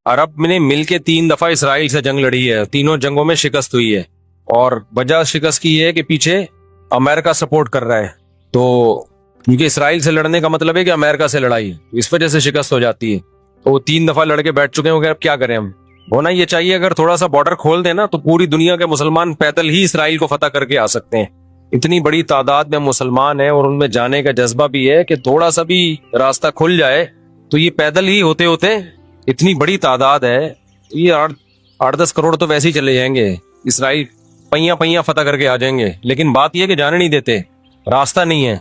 عرب نے مل کے 3 دفعہ اسرائیل سے جنگ لڑی ہے, تینوں جنگوں میں شکست ہوئی ہے, اور وجہ شکست کی یہ ہے کہ پیچھے امریکہ سپورٹ کر رہا ہے. تو کیونکہ اسرائیل سے لڑنے کا مطلب ہے کہ امریکہ سے لڑائی, اس وجہ سے شکست ہو جاتی ہے. تو وہ 3 دفعہ لڑ کے بیٹھ چکے ہیں, اب کیا کریں ہم. ہونا یہ چاہیے اگر تھوڑا سا بارڈر کھول دیں نا تو پوری دنیا کے مسلمان پیدل ہی اسرائیل کو فتح کر کے آ سکتے ہیں. اتنی بڑی تعداد میں مسلمان ہیں اور ان میں جانے کا جذبہ بھی ہے کہ تھوڑا سا بھی راستہ کھل جائے تو یہ پیدل ہی ہوتے ہوتے اتنی بڑی تعداد ہے, یہ 8-10 کروڑ تو ویسے ہی چلے جائیں گے. اسرائیل پہیاں فتح کر کے آ جائیں گے. لیکن بات یہ کہ جانے نہیں دیتے, راستہ نہیں ہے.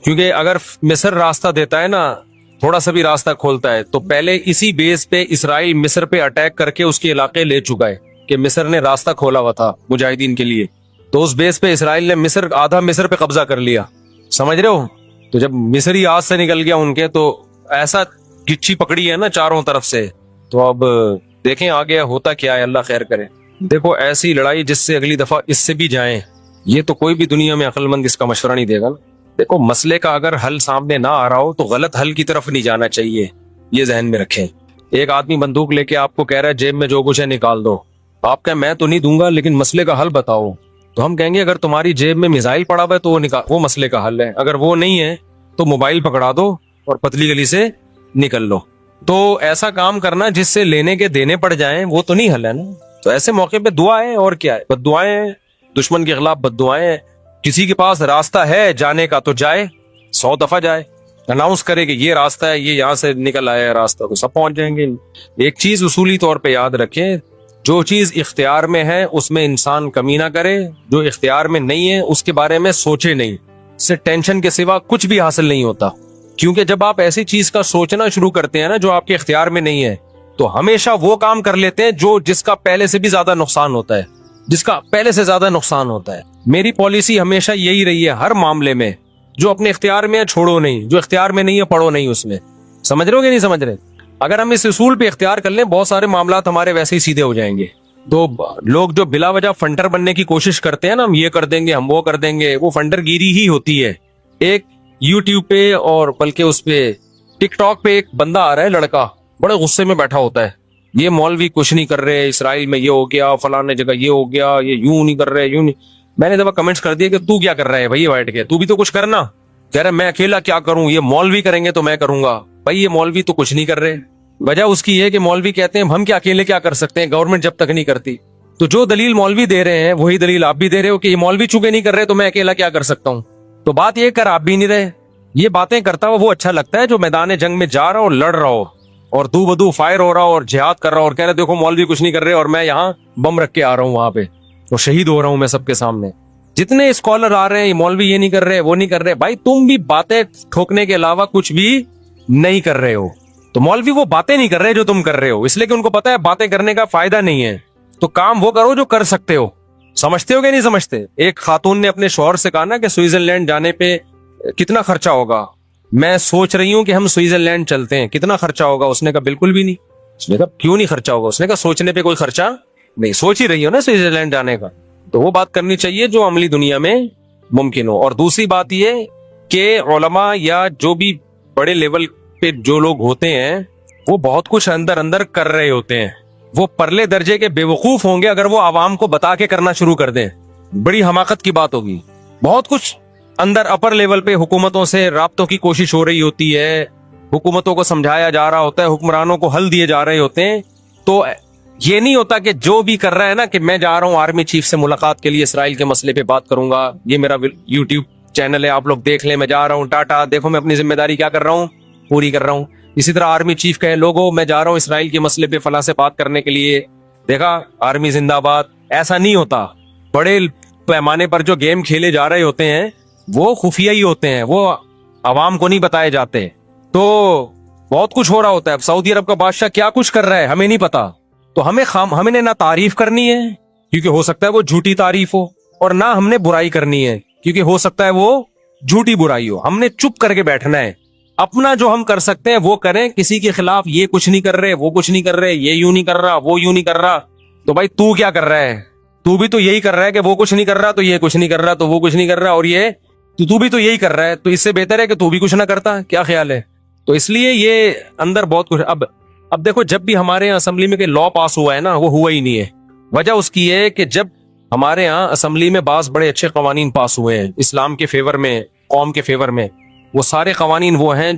کیونکہ اگر مصر راستہ دیتا ہے نا, تھوڑا سا بھی راستہ کھولتا ہے, تو پہلے اسی بیس پہ اسرائیل مصر پہ اٹیک کر کے اس کے علاقے لے چکا ہے کہ مصر نے راستہ کھولا ہوا تھا مجاہدین کے لیے. تو اس بیس پہ اسرائیل نے آدھا مصر پہ قبضہ کر لیا, سمجھ رہے ہو. تو جب مصری ہاتھ سے نکل گیا ان کے, تو ایسا گچھی پکڑی ہے نا چاروں طرف سے. تو اب دیکھیں آگے ہوتا کیا ہے, اللہ خیر کرے. دیکھو ایسی لڑائی جس سے اگلی دفعہ اس سے بھی جائیں, یہ تو کوئی بھی دنیا میں عقل مند اس کا مشورہ نہیں دے گا نا. دیکھو مسئلے کا اگر حل سامنے نہ آ رہا ہو تو غلط حل کی طرف نہیں جانا چاہیے, یہ ذہن میں رکھیں. ایک آدمی بندوق لے کے آپ کو کہہ رہا ہے جیب میں جو کچھ ہے نکال دو, آپ کہیں میں تو نہیں دوں گا لیکن مسئلے کا حل بتاؤ. تو ہم کہیں گے اگر تمہاری جیب میں میزائل پڑا ہوا ہے تو وہ مسئلے کا حل ہے, اگر وہ نہیں ہے تو موبائل پکڑا دو اور پتلی گلی سے نکل لو. تو ایسا کام کرنا جس سے لینے کے دینے پڑ جائیں وہ تو نہیں حل ہے نا. تو ایسے موقع پہ دعا ہے, اور کیا ہے, بد دعائیں ہیں, دشمن کے خلاف بد دعائیں ہیں. کسی کے پاس راستہ ہے جانے کا تو جائے, 100 دفعہ جائے, اناؤنس کرے کہ یہ راستہ ہے, یہ یہاں سے نکل آیا ہے راستہ, تو سب پہنچ جائیں گے. ایک چیز اصولی طور پہ یاد رکھیں, جو چیز اختیار میں ہے اس میں انسان کمی نہ کرے, جو اختیار میں نہیں ہے اس کے بارے میں سوچے نہیں. اس سے ٹینشن کے سوا کچھ بھی حاصل نہیں ہوتا. کیونکہ جب آپ ایسی چیز کا سوچنا شروع کرتے ہیں نا جو آپ کے اختیار میں نہیں ہے, تو ہمیشہ وہ کام کر لیتے ہیں جس کا پہلے سے بھی زیادہ نقصان ہوتا ہے, جس کا پہلے سے زیادہ نقصان ہوتا ہے. میری پالیسی ہمیشہ یہی رہی ہے ہر معاملے میں, جو اپنے اختیار میں ہے چھوڑو نہیں, جو اختیار میں نہیں ہے پڑھو نہیں اس میں. سمجھ رہے ہو کہ نہیں سمجھ رہے؟ اگر ہم اس اصول پہ اختیار کر لیں بہت سارے معاملات ہمارے ویسے ہی سیدھے ہو جائیں گے. تو لوگ جو بلا وجہ فنڈر بننے کی کوشش کرتے ہیں نا, ہم یہ کر دیں گے ہم وہ کر دیں گے, وہ فنڈر گیری ہی ہوتی ہے. ایک یوٹیوب پہ اور بلکہ اس پہ ٹک ٹاک پہ ایک بندہ آ رہا ہے, لڑکا بڑے غصے میں بیٹھا ہوتا ہے, یہ مولوی کچھ نہیں کر رہے, اسرائیل میں یہ ہو گیا, فلانے جگہ یہ ہو گیا, یہ یوں نہیں کر رہے, یوں نہیں. میں نے دفعہ کمنٹس کر دیا کہ تو کیا کر رہا ہے بھائی بیٹھ کے, تو بھی تو کچھ کرنا. کہہ رہا میں اکیلا کیا کروں, یہ مولوی کریں گے تو میں کروں گا. بھائی یہ مولوی تو کچھ نہیں کر رہے. وجہ اس کی ہے کہ مولوی کہتے ہیں ہم کیا اکیلے کیا کر سکتے ہیں, گورنمنٹ جب تک نہیں کرتی. تو جو دلیل مولوی دے رہے ہیں وہی دلیل آپ بھی دے رہے ہو کہ یہ مولوی چونکہ نہیں کر رہے تو میں اکیلا کیا کر سکتا ہوں. تو بات یہ کر آپ بھی نہیں رہے. یہ باتیں کرتا ہوا وہ اچھا لگتا ہے جو میدان جنگ میں جا رہا ہو اور لڑ رہا ہو اور دو بدو فائر ہو رہا ہو اور جہاد کر رہا ہو اور کہہ رہے دیکھو مولوی کچھ نہیں کر رہے اور میں یہاں بم رکھ کے آ رہا ہوں وہاں پہ اور شہید ہو رہا ہوں میں سب کے سامنے. جتنے اسکالر آ رہے ہیں یہ مولوی یہ نہیں کر رہے وہ نہیں کر رہے, بھائی تم بھی باتیں ٹھوکنے کے علاوہ کچھ بھی نہیں کر رہے ہو. تو مولوی وہ باتیں نہیں کر رہے جو تم کر رہے ہو, اس لیے کہ ان کو پتا ہے باتیں کرنے کا فائدہ نہیں ہے. تو کام وہ کرو جو کر سکتے ہو. سمجھتے ہو کہ نہیں سمجھتے؟ ایک خاتون نے اپنے شوہر سے کہا نا کہ سوئٹزرلینڈ جانے پہ کتنا خرچہ ہوگا, میں سوچ رہی ہوں کہ ہم سوئٹزرلینڈ چلتے ہیں, کتنا خرچہ ہوگا؟ اس نے کہا بالکل بھی نہیں. اس نے کہا کیوں نہیں خرچہ ہوگا؟ اس نے کہا سوچنے پہ کوئی خرچہ نہیں, سوچ ہی رہی ہو نا سوئٹزرلینڈ جانے کا. تو وہ بات کرنی چاہیے جو عملی دنیا میں ممکن ہو. اور دوسری بات یہ کہ علماء یا جو بھی بڑے لیول پہ جو لوگ ہوتے ہیں وہ بہت کچھ اندر کر رہے ہوتے ہیں. وہ پرلے درجے کے بے وقوف ہوں گے اگر وہ عوام کو بتا کے کرنا شروع کر دیں, بڑی حماقت کی بات ہوگی. بہت کچھ اندر اپر لیول پہ حکومتوں سے رابطوں کی کوشش ہو رہی ہوتی ہے, حکومتوں کو سمجھایا جا رہا ہوتا ہے, حکمرانوں کو حل دیے جا رہے ہوتے ہیں. تو یہ نہیں ہوتا کہ جو بھی کر رہا ہے نا کہ میں جا رہا ہوں آرمی چیف سے ملاقات کے لیے اسرائیل کے مسئلے پہ بات کروں گا, یہ میرا یوٹیوب چینل ہے آپ لوگ دیکھ لیں, میں جا رہا ہوں ٹاٹا دیکھو میں اپنی ذمہ داری کیا کر رہا ہوں پوری کر رہا ہوں. اسی طرح آرمی چیف کہے لوگوں میں جا رہا ہوں اسرائیل کے مسئلے پہ فلاں سے بات کرنے کے لیے, دیکھا آرمی زندہ آباد. ایسا نہیں ہوتا. بڑے پیمانے پر جو گیم کھیلے جا رہے ہوتے ہیں وہ خفیہ ہی ہوتے ہیں, وہ عوام کو نہیں بتائے جاتے. تو بہت کچھ ہو رہا ہوتا ہے. اب سعودی عرب کا بادشاہ کیا کچھ کر رہا ہے ہمیں نہیں پتا, تو ہمیں نے نہ تعریف کرنی ہے کیونکہ ہو سکتا ہے وہ جھوٹی تعریف ہو, اور نہ ہم نے برائی کرنی ہے کیونکہ ہو سکتا ہے وہ جھوٹی برائی ہو. ہم نے چپ کر کے بیٹھنا ہے, اپنا جو ہم کر سکتے ہیں وہ کریں. کسی کے خلاف یہ کچھ نہیں کر رہے وہ کچھ نہیں کر رہے, یہ یوں نہیں کر رہا وہ یوں نہیں کر رہا, تو بھائی تو کیا کر رہا ہے؟ تو بھی تو یہی کر رہا ہے کہ وہ کچھ نہیں کر رہا تو یہ کچھ نہیں کر رہا تو وہ کچھ نہیں کر رہا, اور یہ تو بھی تو یہی کر رہا ہے, تو اس سے بہتر ہے کہ تو بھی کچھ نہ کرتا. کیا خیال ہے؟ تو اس لیے یہ اندر بہت کچھ. اب اب دیکھو جب بھی ہمارے یہاں اسمبلی میں کوئی لا پاس ہوا ہے نا وہ ہوا ہی نہیں ہے. وجہ اس کی ہے کہ جب ہمارے یہاں اسمبلی میں بعض بڑے اچھے قوانین پاس ہوئے ہیں اسلام کے فیور میں، قوم کے فیور میں، وہ سارے قوانین وہ ہیں جو